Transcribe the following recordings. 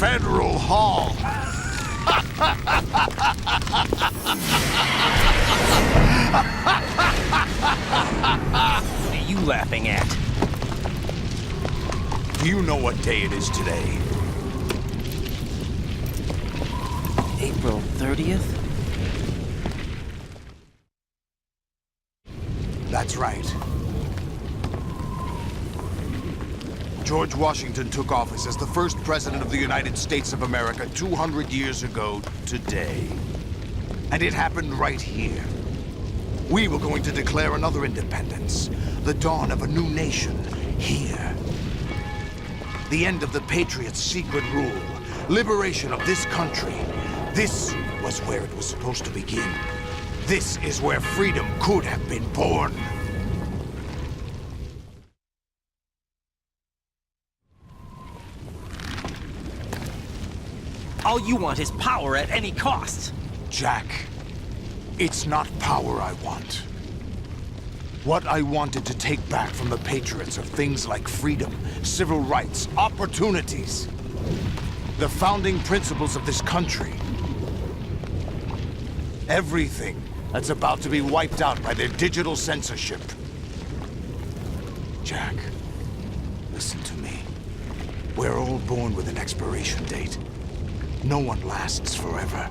Federal Hall. What are you laughing at? Do you know what day it is today? April 30th? That's right. George Washington took office as the first president of the United States of America 200 years ago today. And it happened right here. We were going to declare another independence, the dawn of a new nation, here. The end of the Patriots' secret rule, liberation of this country. This was where it was supposed to begin. This is where freedom could have been born. All you want is power at any cost. Jack, it's not power I want. What I wanted to take back from the Patriots are things like freedom, civil rights, opportunities. The founding principles of this country. Everything that's about to be wiped out by their digital censorship. Jack, listen to me. We're all born with an expiration date. No one lasts forever.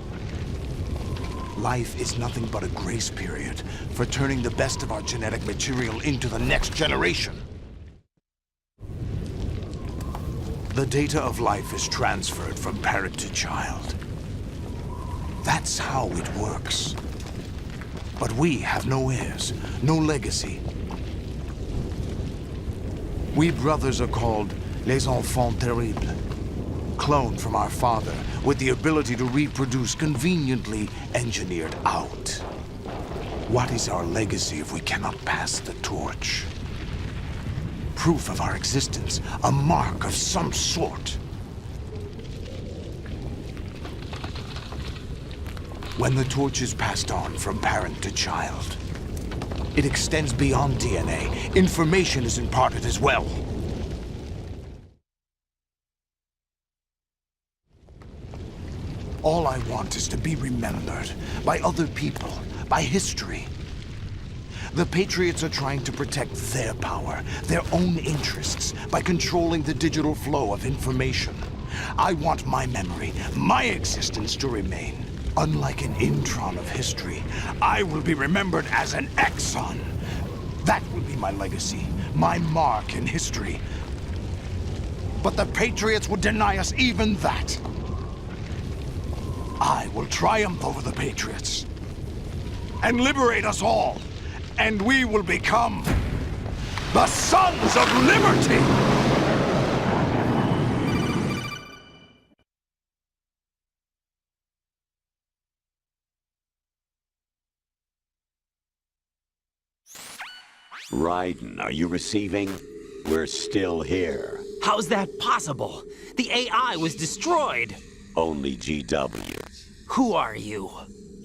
Life is nothing but a grace period for turning the best of our genetic material into the next generation. The data of life is transferred from parent to child. That's how it works. But we have no heirs, no legacy. We brothers are called les enfants terribles. Cloned from our father, with the ability to reproduce conveniently engineered out. What is our legacy if we cannot pass the torch? Proof of our existence, a mark of some sort. When the torch is passed on from parent to child, it extends beyond DNA. Information is imparted as well. All I want is to be remembered by other people, by history. The Patriots are trying to protect their power, their own interests, by controlling the digital flow of information. I want my memory, my existence to remain. Unlike an intron of history, I will be remembered as an exon. That will be my legacy, my mark in history. But the Patriots would deny us even that. I will triumph over the Patriots and liberate us all, and we will become the Sons of Liberty! Raiden, are you receiving? We're still here. How's that possible? The AI was destroyed. Only GW. Who are you?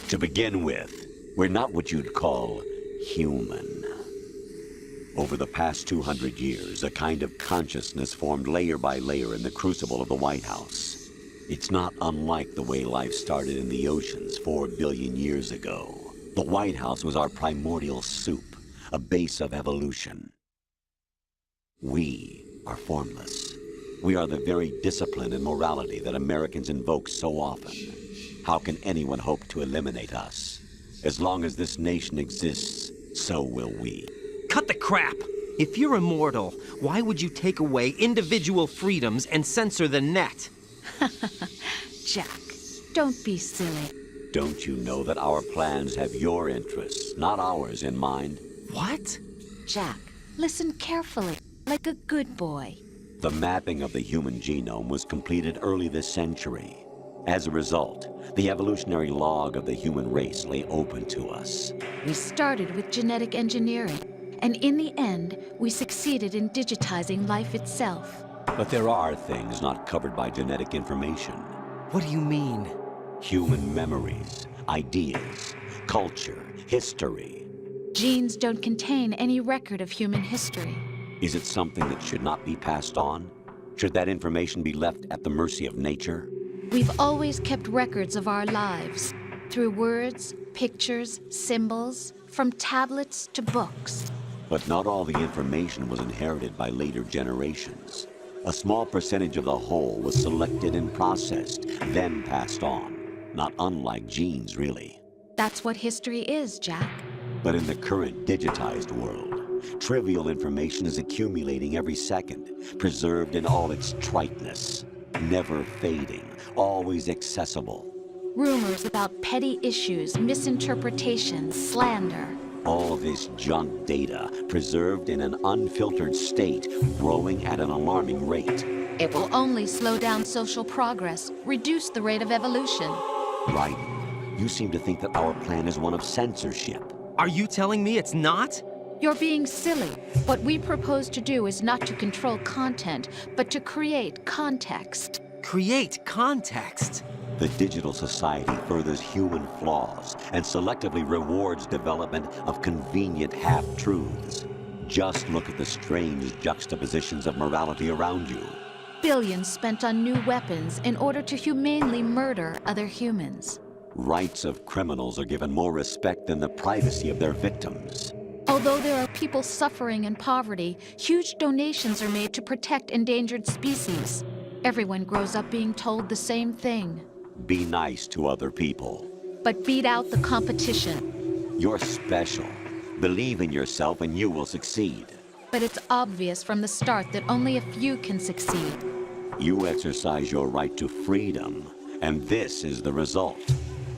To begin with, we're not what you'd call human. Over the past 200 years, a kind of consciousness formed layer by layer in the crucible of the White House. It's not unlike the way life started in the oceans 4 billion years ago. The White House was our primordial soup, a base of evolution. We are formless. We are the very discipline and morality that Americans invoke so often. How can anyone hope to eliminate us? As long as this nation exists, so will we. Cut the crap! If you're immortal, why would you take away individual freedoms and censor the net? Jack, don't be silly. Don't you know that our plans have your interests, not ours, in mind? What? Jack, listen carefully, like a good boy. The mapping of the human genome was completed early this century. As a result, the evolutionary log of the human race lay open to us. We started with genetic engineering, and in the end, we succeeded in digitizing life itself. But there are things not covered by genetic information. What do you mean? Human memories, ideas, culture, history. Genes don't contain any record of human history. Is it something that should not be passed on? Should that information be left at the mercy of nature? We've always kept records of our lives, through words, pictures, symbols, from tablets to books. But not all the information was inherited by later generations. A small percentage of the whole was selected and processed, then passed on. Not unlike genes, really. That's what history is, Jack. But in the current digitized world, trivial information is accumulating every second, preserved in all its triteness, never fading, always accessible. Rumors about petty issues, misinterpretations, slander. All this junk data, preserved in an unfiltered state, growing at an alarming rate. It will only slow down social progress, reduce the rate of evolution. Right. You seem to think that our plan is one of censorship. Are you telling me it's not? You're being silly. What we propose to do is not to control content, but to create context. Create context. The digital society furthers human flaws and selectively rewards development of convenient half-truths. Just look at the strange juxtapositions of morality around you. Billions spent on new weapons in order to humanely murder other humans. Rights of criminals are given more respect than the privacy of their victims. Although there are people suffering in poverty, huge donations are made to protect endangered species. Everyone grows up being told the same thing. Be nice to other people. But beat out the competition. You're special. Believe in yourself and you will succeed. But it's obvious from the start that only a few can succeed. You exercise your right to freedom, and this is the result.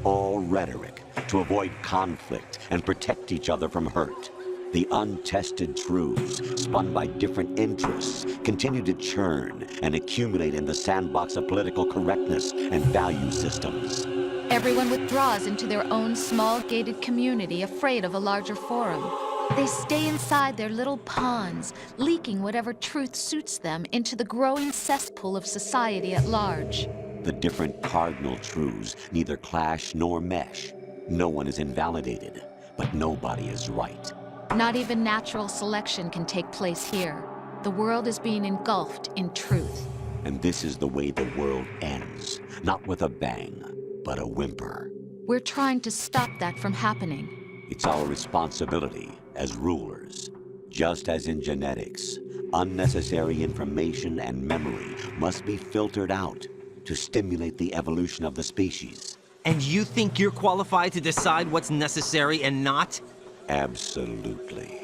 All rhetoric to avoid conflict and protect each other from hurt. The untested truths, spun by different interests, continue to churn and accumulate in the sandbox of political correctness and value systems. Everyone withdraws into their own small gated community, afraid of a larger forum. They stay inside their little ponds, leaking whatever truth suits them into the growing cesspool of society at large. The different cardinal truths neither clash nor mesh. No one is invalidated, but nobody is right. Not even natural selection can take place here. The world is being engulfed in truth. And this is the way the world ends. Not with a bang, but a whimper. We're trying to stop that from happening. It's our responsibility as rulers. Just as in genetics, unnecessary information and memory must be filtered out to stimulate the evolution of the species. And you think you're qualified to decide what's necessary and not? Absolutely.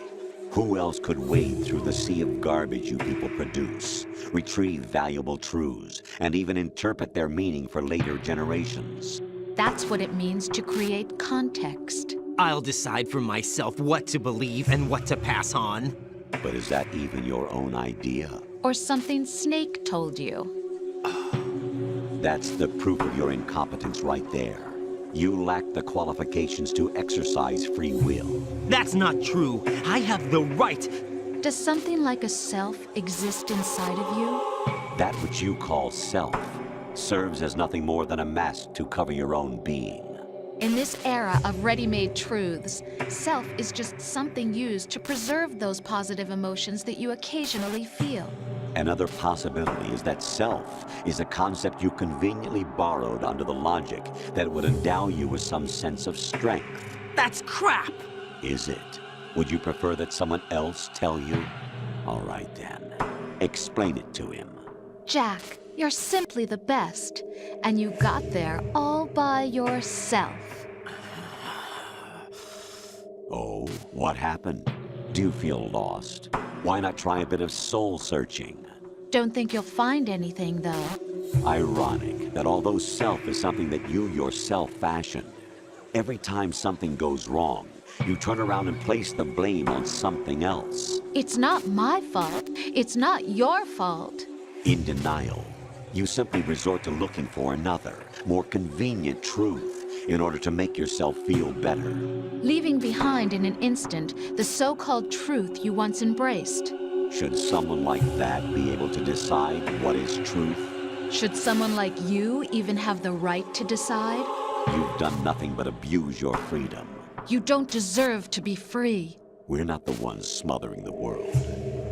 Who else could wade through the sea of garbage you people produce, retrieve valuable truths, and even interpret their meaning for later generations? That's what it means to create context. I'll decide for myself what to believe and what to pass on. But is that even your own idea? Or something Snake told you. That's the proof of your incompetence right there. You lack the qualifications to exercise free will. That's not true. I have the right. Does something like a self exist inside of you? That which you call self serves as nothing more than a mask to cover your own being. In this era of ready-made truths, self is just something used to preserve those positive emotions that you occasionally feel. Another possibility is that self is a concept you conveniently borrowed under the logic that it would endow you with some sense of strength. That's crap! Is it? Would you prefer that someone else tell you? All right then. Explain it to him. Jack, you're simply the best, and you got there all by yourself. Oh, what happened? Do you feel lost? Why not try a bit of soul searching? Don't think you'll find anything, though. Ironic that although self is something that you yourself fashioned, every time something goes wrong, you turn around and place the blame on something else. It's not my fault. It's not your fault. In denial, you simply resort to looking for another, more convenient truth in order to make yourself feel better. Leaving behind in an instant the so-called truth you once embraced. Should someone like that be able to decide what is truth? Should someone like you even have the right to decide? You've done nothing but abuse your freedom. You don't deserve to be free. We're not the ones smothering the world.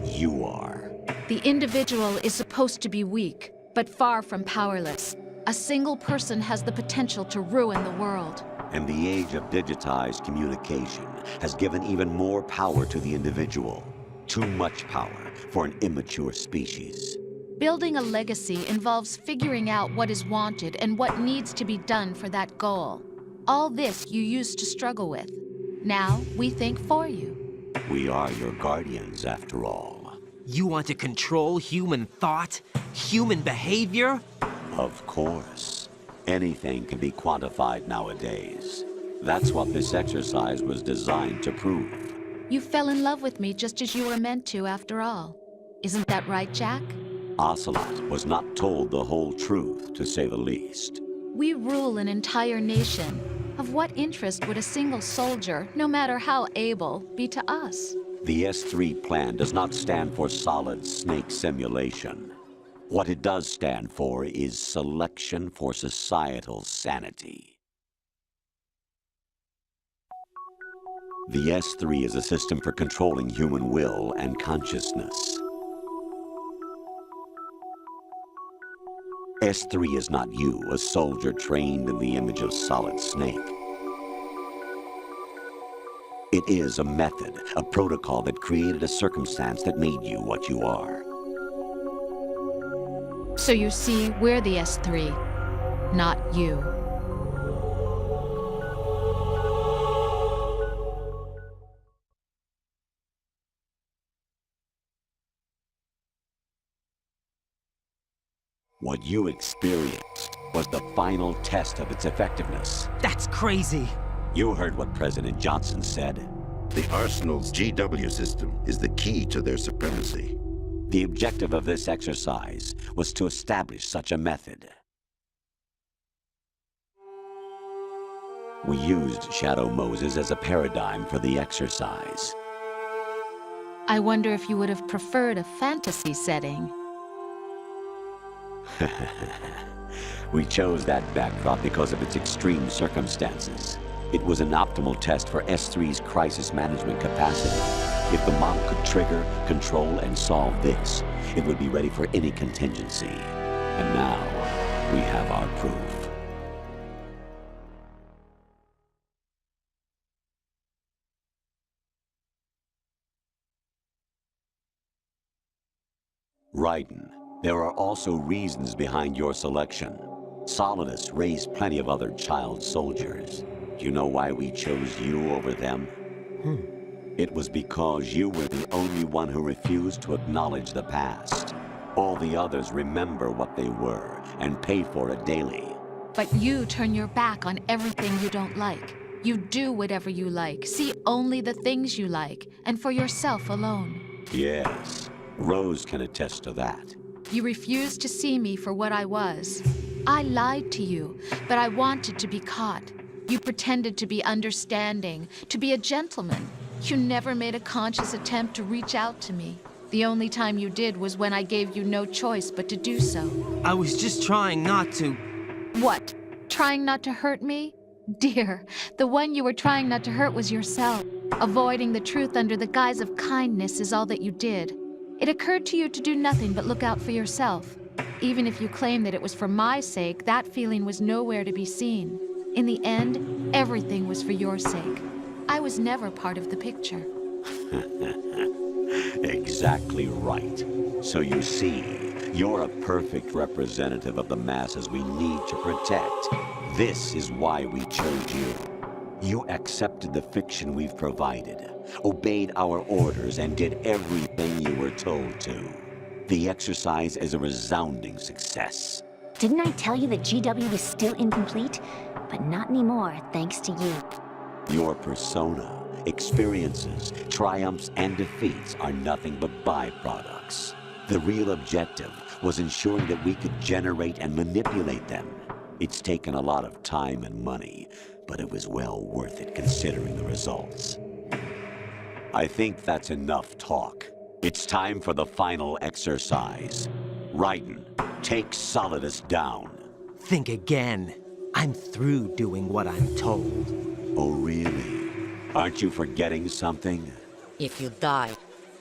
You are. The individual is supposed to be weak, but far from powerless. A single person has the potential to ruin the world. And the age of digitized communication has given even more power to the individual. Too much power for an immature species. Building a legacy involves figuring out what is wanted and what needs to be done for that goal. All this you used to struggle with. Now, we think for you. We are your guardians, after all. You want to control human thought? Human behavior? Of course. Anything can be quantified nowadays. That's what this exercise was designed to prove. You fell in love with me just as you were meant to, after all. Isn't that right, Jack? Ocelot was not told the whole truth, to say the least. We rule an entire nation. Of what interest would a single soldier, no matter how able, be to us? The S3 plan does not stand for solid snake simulation. What it does stand for is selection for societal sanity. The S3 is a system for controlling human will and consciousness. S3 is not you, a soldier trained in the image of Solid Snake. It is a method, a protocol that created a circumstance that made you what you are. So you see, we're the S3, not you. What you experienced was the final test of its effectiveness. That's crazy. You heard what President Johnson said. The Arsenal's GW system is the key to their supremacy. The objective of this exercise was to establish such a method. We used Shadow Moses as a paradigm for the exercise. I wonder if you would have preferred a fantasy setting. We chose that backdrop because of its extreme circumstances. It was an optimal test for S3's crisis management capacity. If the model could trigger, control, and solve this, it would be ready for any contingency. And now, we have our proof. Raiden, there are also reasons behind your selection. Solidus raised plenty of other child soldiers. Do you know why we chose you over them? It was because you were the only one who refused to acknowledge the past. All the others remember what they were and pay for it daily. But you turn your back on everything you don't like. You do whatever you like, see only the things you like, and for yourself alone. Yes, Rose can attest to that. You refused to see me for what I was. I lied to you, but I wanted to be caught. You pretended to be understanding, to be a gentleman. You never made a conscious attempt to reach out to me. The only time you did was when I gave you no choice but to do so. I was just trying not to. What? Trying not to hurt me? Dear, the one you were trying not to hurt was yourself. Avoiding the truth under the guise of kindness is all that you did. It occurred to you to do nothing but look out for yourself. Even if you claim that it was for my sake, that feeling was nowhere to be seen. In the end, everything was for your sake. I was never part of the picture. Exactly right. So you see, you're a perfect representative of the masses we need to protect. This is why we chose you. You accepted the fiction we've provided, obeyed our orders, and did everything you were told to. The exercise is a resounding success. Didn't I tell you that GW was still incomplete? But not anymore, thanks to you. Your persona, experiences, triumphs, and defeats are nothing but byproducts. The real objective was ensuring that we could generate and manipulate them. It's taken a lot of time and money, but it was well worth it considering the results. I think that's enough talk. It's time for the final exercise. Raiden, take Solidus down. Think again. I'm through doing what I'm told. Oh, really? Aren't you forgetting something? If you die,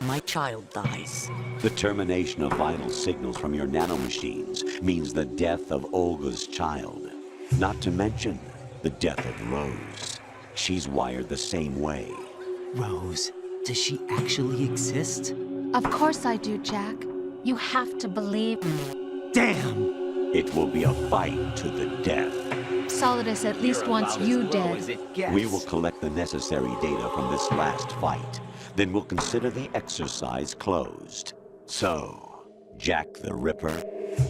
my child dies. The termination of vital signals from your nanomachines means the death of Olga's child. Not to mention the death of Rose. She's wired the same way. Rose, does she actually exist? Of course I do, Jack. You have to believe me. Damn! It will be a fight to the death. Solidus at least wants you dead. We will collect the necessary data from this last fight. Then we'll consider the exercise closed. So, Jack the Ripper,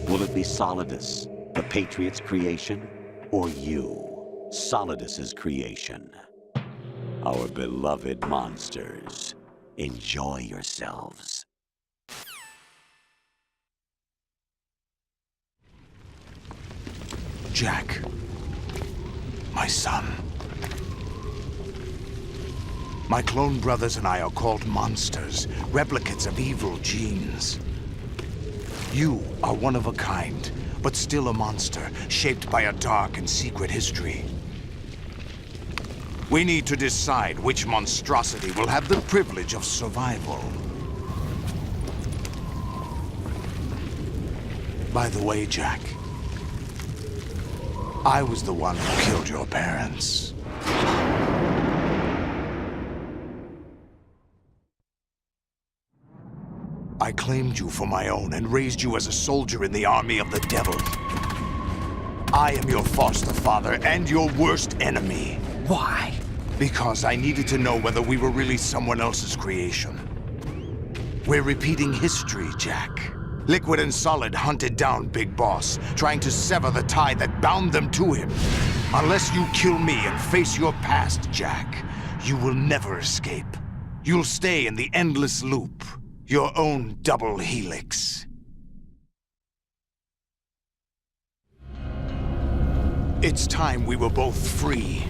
will it be Solidus, the Patriot's creation, or you, Solidus's creation? Our beloved monsters, enjoy yourselves. Jack, my son. My clone brothers and I are called monsters, replicates of evil genes. You are one of a kind, but still a monster, shaped by a dark and secret history. We need to decide which monstrosity will have the privilege of survival. By the way, Jack, I was the one who killed your parents. I claimed you for my own and raised you as a soldier in the army of the devil. I am your foster father and your worst enemy. Why? Because I needed to know whether we were really someone else's creation. We're repeating history, Jack. Liquid and Solid hunted down Big Boss, trying to sever the tie that bound them to him. Unless you kill me and face your past, Jack, you will never escape. You'll stay in the endless loop, your own double helix. It's time we were both free.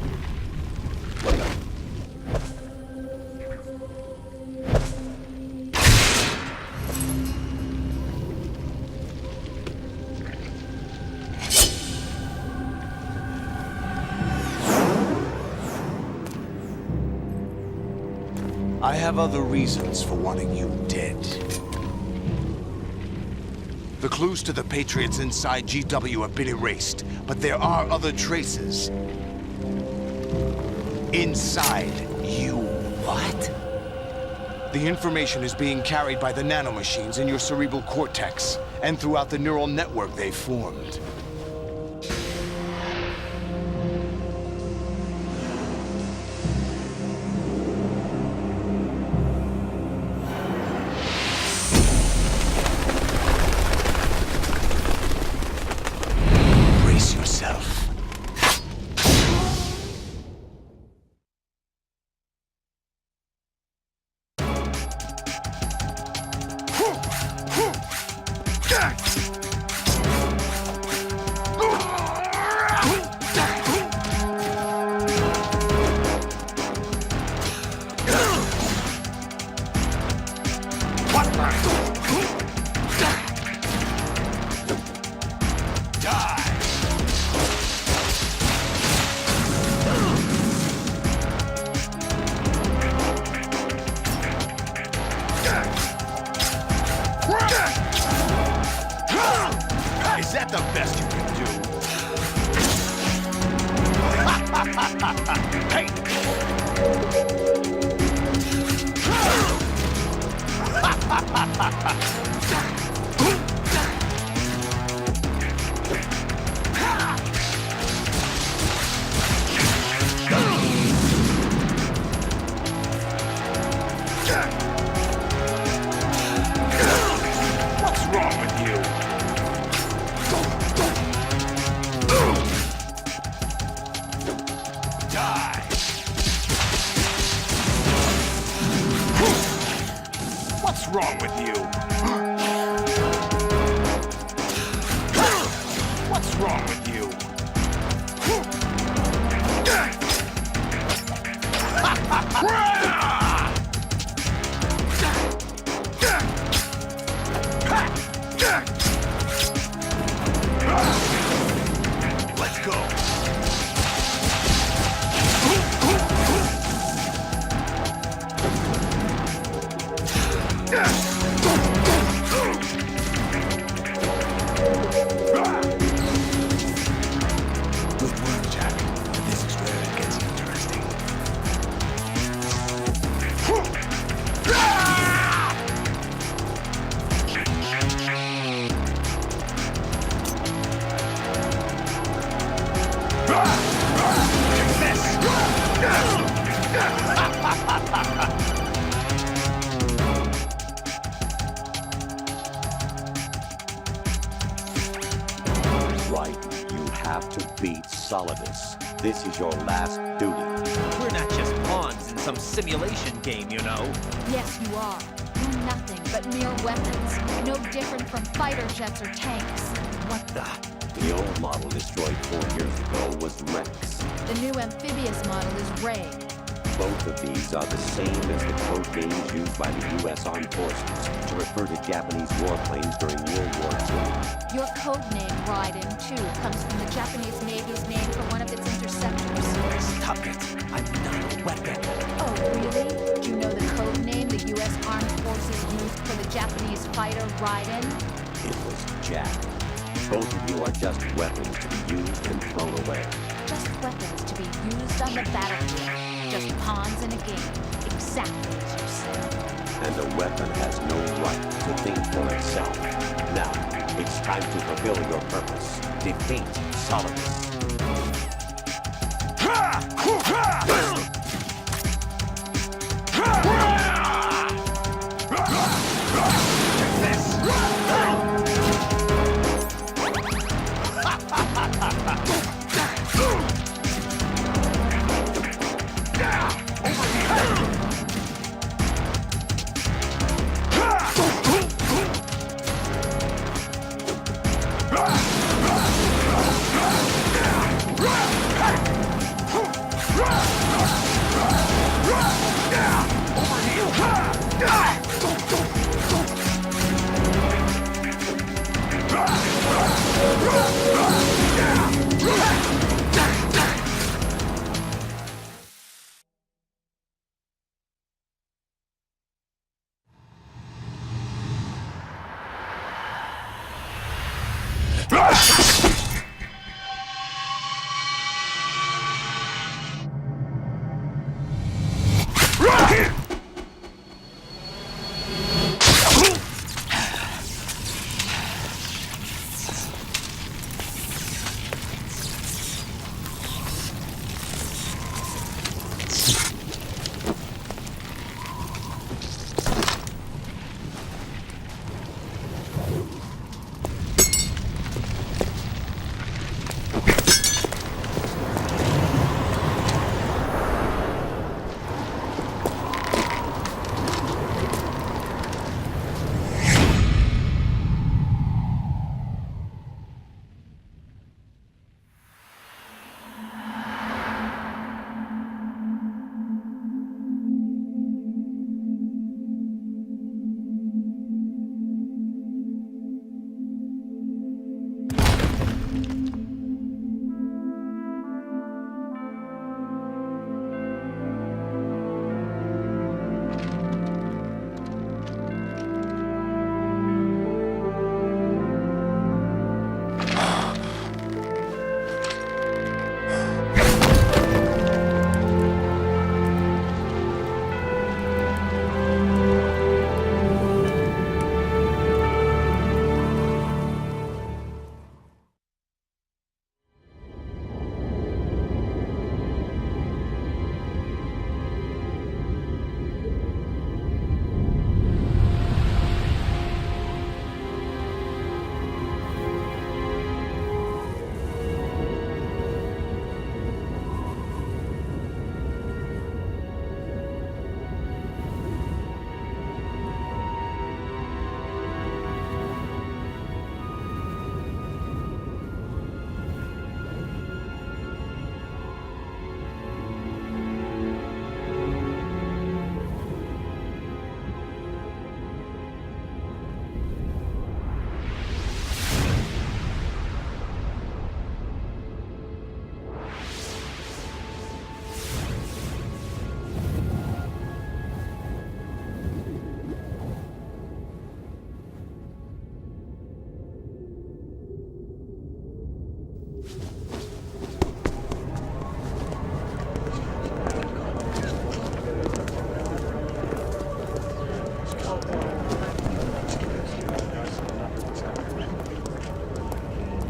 I have other reasons for wanting you dead. The clues to the Patriots inside GW have been erased, but there are other traces. Inside you. What? The information is being carried by the nanomachines in your cerebral cortex, and throughout the neural network they formed. Brace yourself. Is that the best you can do? Hey! What's wrong with you? Die! What's wrong with you? What's wrong with you? Let's go. Right. You have to beat Solidus. This is your last duty. We're not just pawns in some simulation game, you know. Yes, you are. You're nothing but mere weapons. No different from fighter jets or tanks. What the? The old model destroyed 4 years ago was Rex. The new amphibious model is Ray. Both of these are the same as the code names used by the U.S. Armed Forces to refer to Japanese warplanes during World War II. Your code name, Raiden, too, comes from the Japanese Navy's name for one of its interceptors. Stop it. I'm not a weapon. Oh, really? Do you know the code name the U.S. Armed Forces used for the Japanese fighter Raiden? It was Jack. Both of you are just weapons to be used and thrown away. Just weapons to be used on the battlefield. Just pawns in a game. Exactly as you said. And a weapon has no right to think for itself. Now, it's time to fulfill your purpose. Defeat Solidus.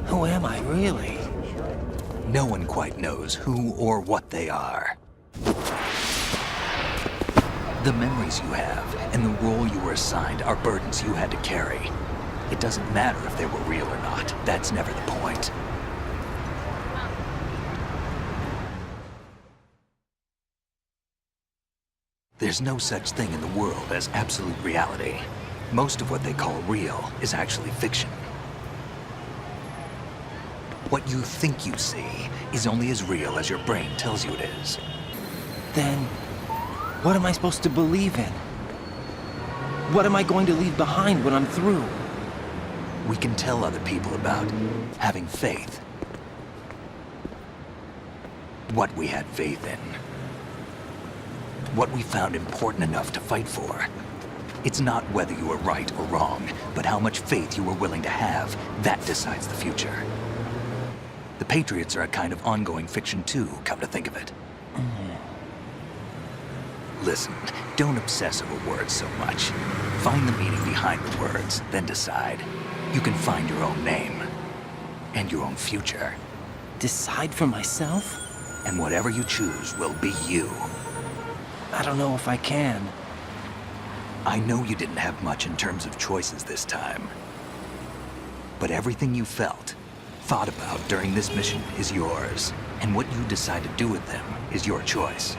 Who am I, really? No one quite knows who or what they are. The memories you have and the role you were assigned are burdens you had to carry. It doesn't matter if they were real or not. That's never the point. There's no such thing in the world as absolute reality. Most of what they call real is actually fiction. What you think you see is only as real as your brain tells you it is. Then, what am I supposed to believe in? What am I going to leave behind when I'm through? We can tell other people about having faith. What we had faith in. What we found important enough to fight for. It's not whether you were right or wrong, but how much faith you were willing to have. That decides the future. The Patriots are a kind of ongoing fiction too, come to think of it. Listen, don't obsess over words so much. Find the meaning behind the words, then decide. You can find your own name. And your own future. Decide for myself? And whatever you choose will be you. I don't know if I can. I know you didn't have much in terms of choices this time. But everything you felt, thought about during this mission is yours. And what you decide to do with them is your choice.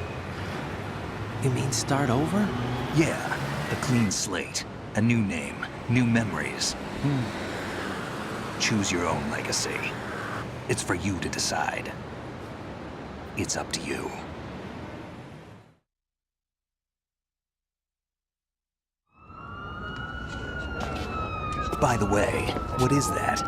You mean start over? Yeah, a clean slate, a new name, new memories. Choose your own legacy. It's for you to decide. It's up to you. By the way, what is that?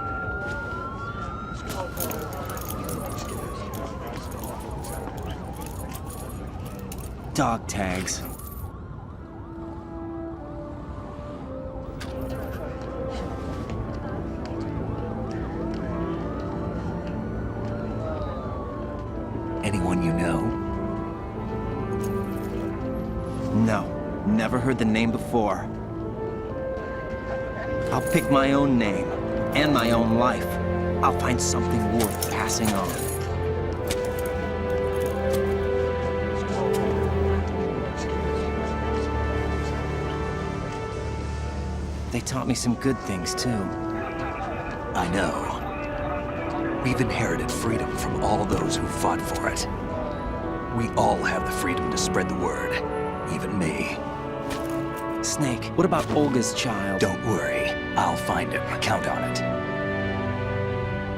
Dog tags. Anyone you know? No, never heard the name before. I'll pick my own name, and my own life. I'll find something worth passing on. They taught me some good things, too. I know. We've inherited freedom from all those who fought for it. We all have the freedom to spread the word, even me. Snake, what about Olga's child? Don't worry, I'll find him. Count on it.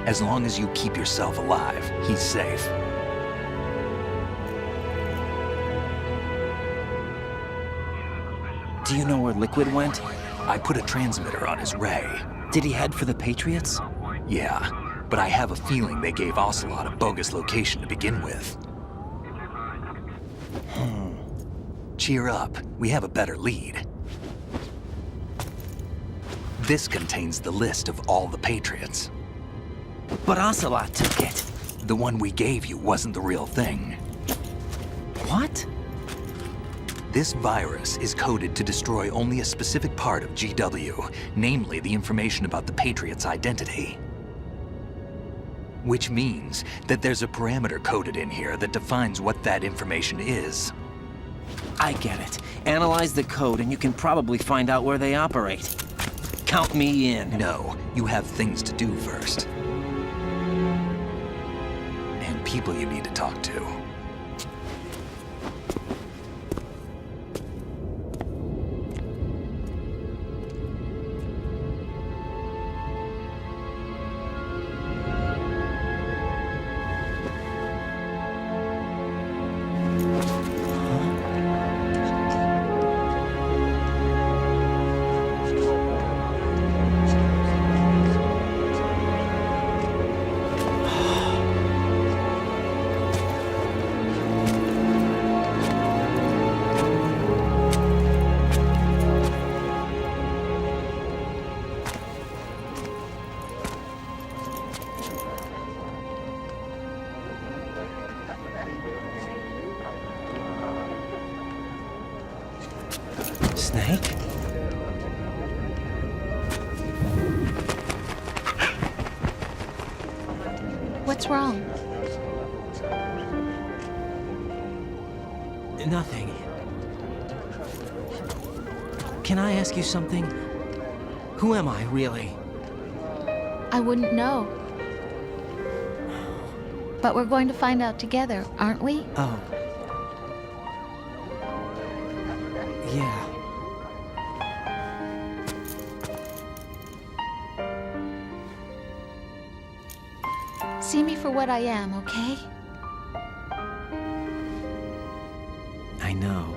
As long as you keep yourself alive, he's safe. Do you know where Liquid went? I put a transmitter on his ray. Did he head for the Patriots? Yeah, but I have a feeling they gave Ocelot a bogus location to begin with. Cheer up, we have a better lead. This contains the list of all the Patriots. But Ocelot took it. The one we gave you wasn't the real thing. What? This virus is coded to destroy only a specific part of GW, namely the information about the Patriots' identity. Which means that there's a parameter coded in here that defines what that information is. I get it. Analyze the code and you can probably find out where they operate. Count me in. No, you have things to do first. And people you need to talk to. Snake? What's wrong? Nothing. Can I ask you something? Who am I, really? I wouldn't know. But we're going to find out together, aren't we? Oh. Yeah. See me for what I am, okay? I know.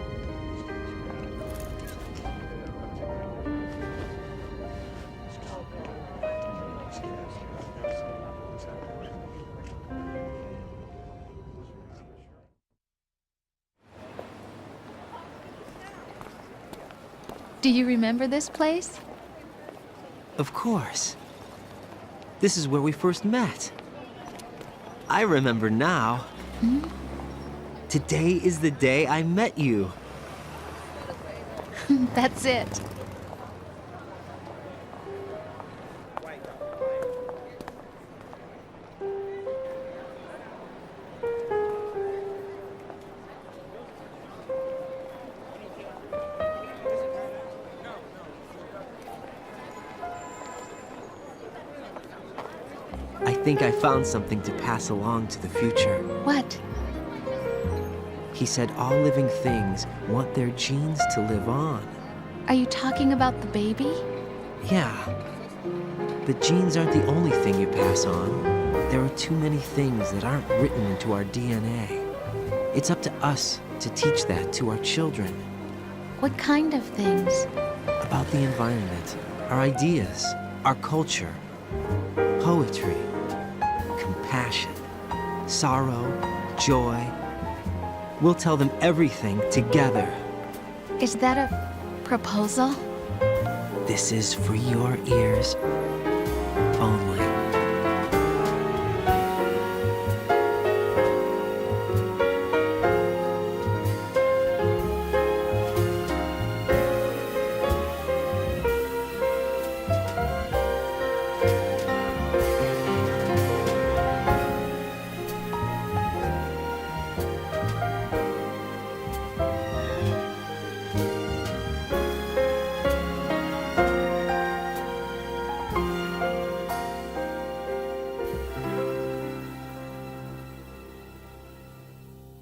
Do you remember this place? Of course. This is where we first met. I remember now. Today is the day I met you. That's it. I think I found something to pass along to the future. What? He said all living things want their genes to live on. Are you talking about the baby? Yeah. The genes aren't the only thing you pass on. There are too many things that aren't written into our DNA. It's up to us to teach that to our children. What kind of things? About the environment, our ideas, our culture, poetry, compassion, sorrow, joy. We'll tell them everything together. Is that a proposal? This is for your ears only.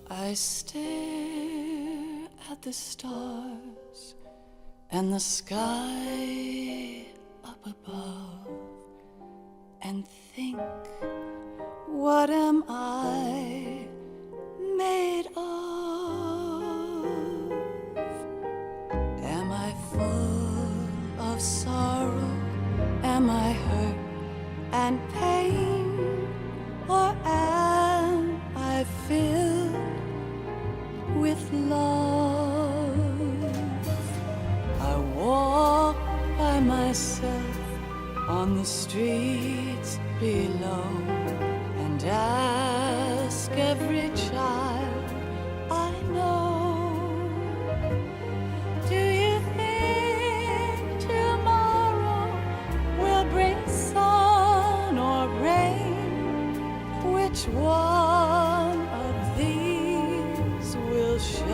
I stare at the stars and the sky up above and think, what am I made of? Am I full of sorrow? Am I hurt and pain? Or am I filled with love? I walk by myself on the streets below and ask every child I know, do you think tomorrow will bring sun or rain? Which one of these will show?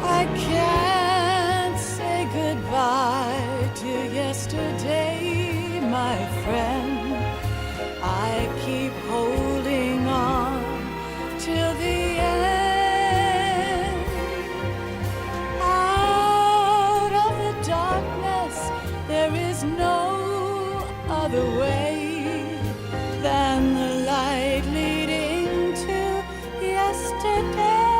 I can't say goodbye to yesterday, my friend. I keep holding on till the end. Out of the darkness, there is no other way than the light leading to yesterday.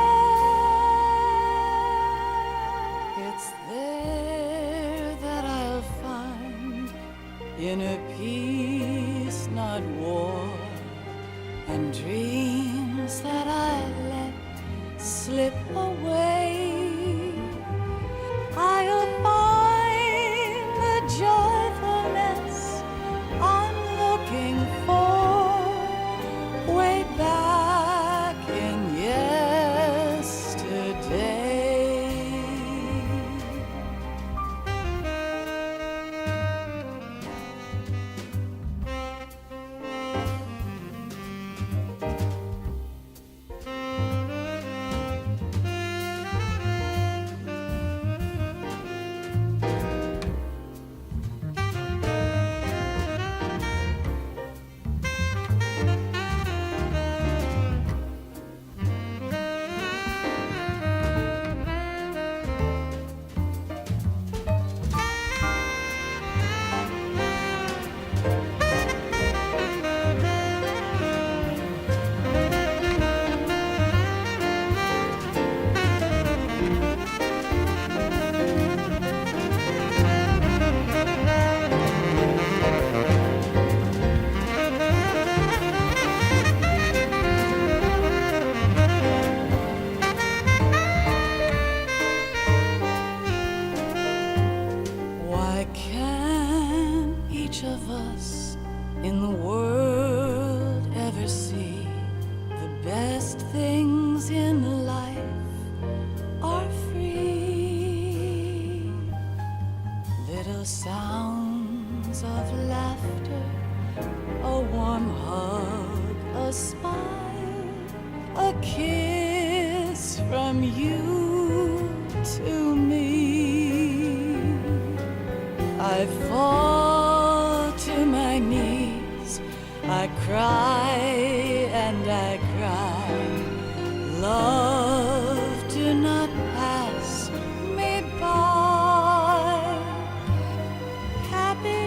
It's there that I'll find inner peace, not war, and dreams that I let slip away. I'll find the joyfulness I'm looking for way back in yesterday. in the world ever see. The best things in life are free. Little sounds of laughter, a warm hug, a smile, a kiss from you to me. I fall to my knees, I cry and I cry. Love, do not pass me by. Happy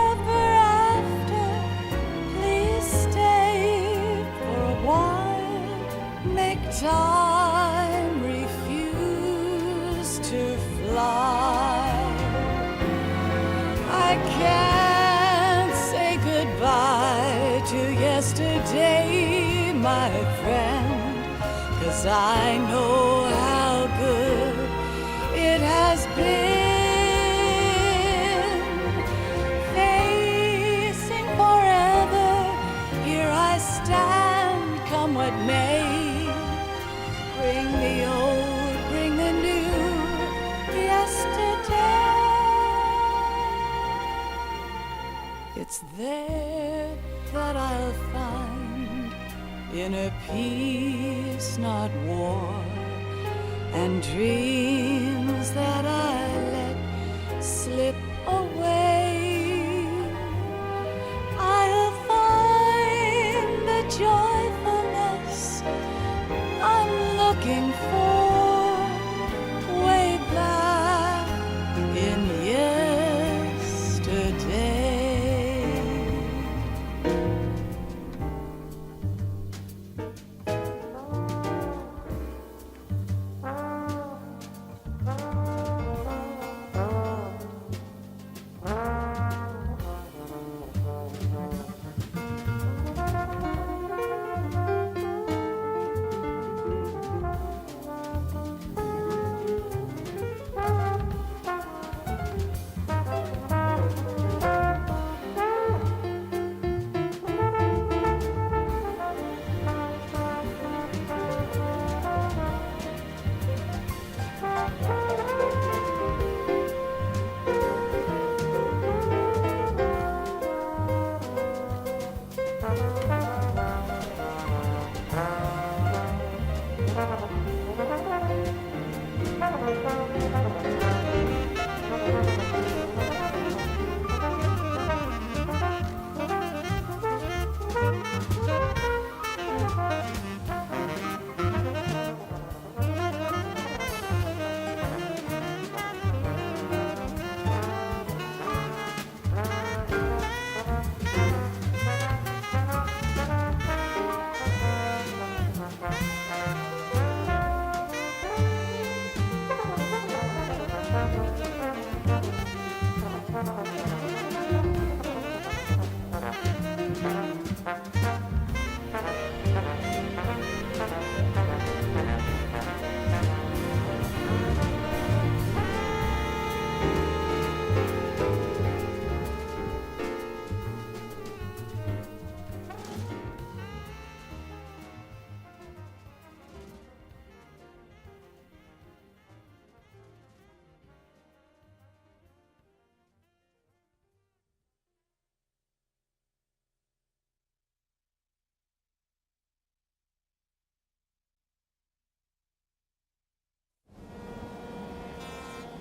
ever after, please stay for a while. Make time, refuse to fly. I can't say goodbye to yesterday, my friend, 'cause I know how good it has been. Facing forever, here I stand, come what may. Bring the old, bring the new, yesterday. It's there that I'll find inner peace, not war, and dreams that I let slip away. I'll find the joyfulness I'm looking for way back in yesterday.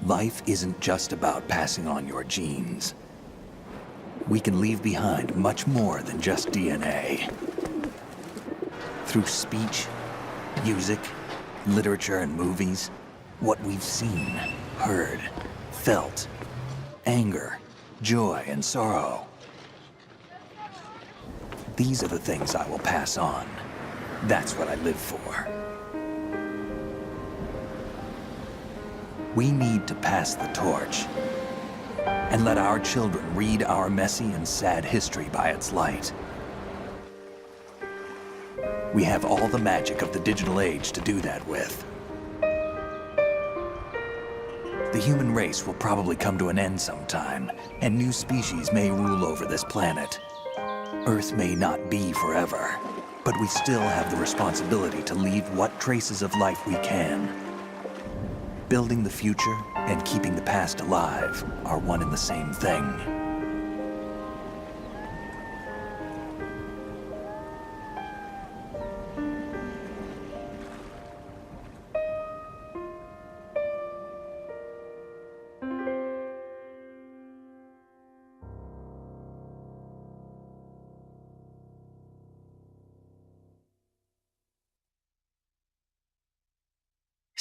Life isn't just about passing on your genes. We can leave behind much more than just DNA. Through speech, music, literature, and movies, what we've seen, heard, felt, anger, joy, and sorrow. These are the things I will pass on. That's what I live for. We need to pass the torch and let our children read our messy and sad history by its light. We have all the magic of the digital age to do that with. The human race will probably come to an end sometime, and new species may rule over this planet. Earth may not be forever, but we still have the responsibility to leave what traces of life we can. Building the future and keeping the past alive are one and the same thing.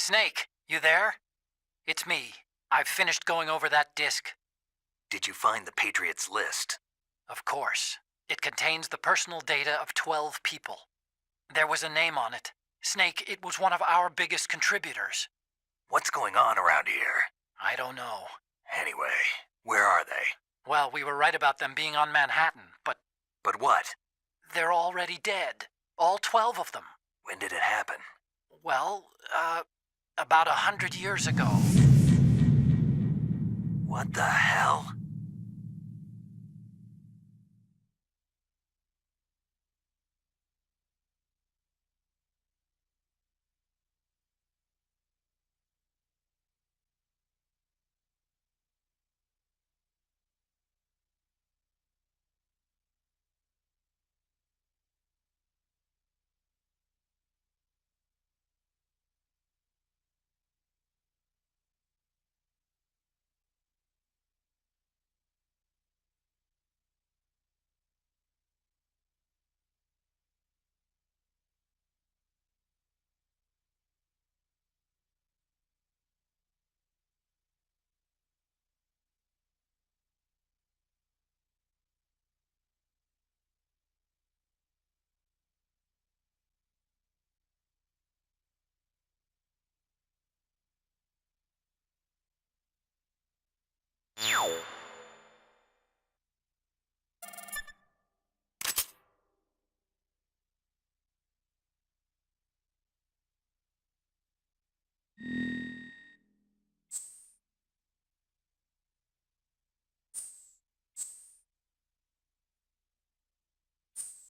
Snake, you there? It's me. I've finished going over that disk. Did you find the Patriots list? Of course. It contains the personal data of 12 people. There was a name on it. Snake, it was one of our biggest contributors. What's going on around here? I don't know. Anyway, where are they? Well, we were right about them being on Manhattan, but But what? they're already dead. All 12 of them. When did it happen? Well, about 100 years ago. What the hell?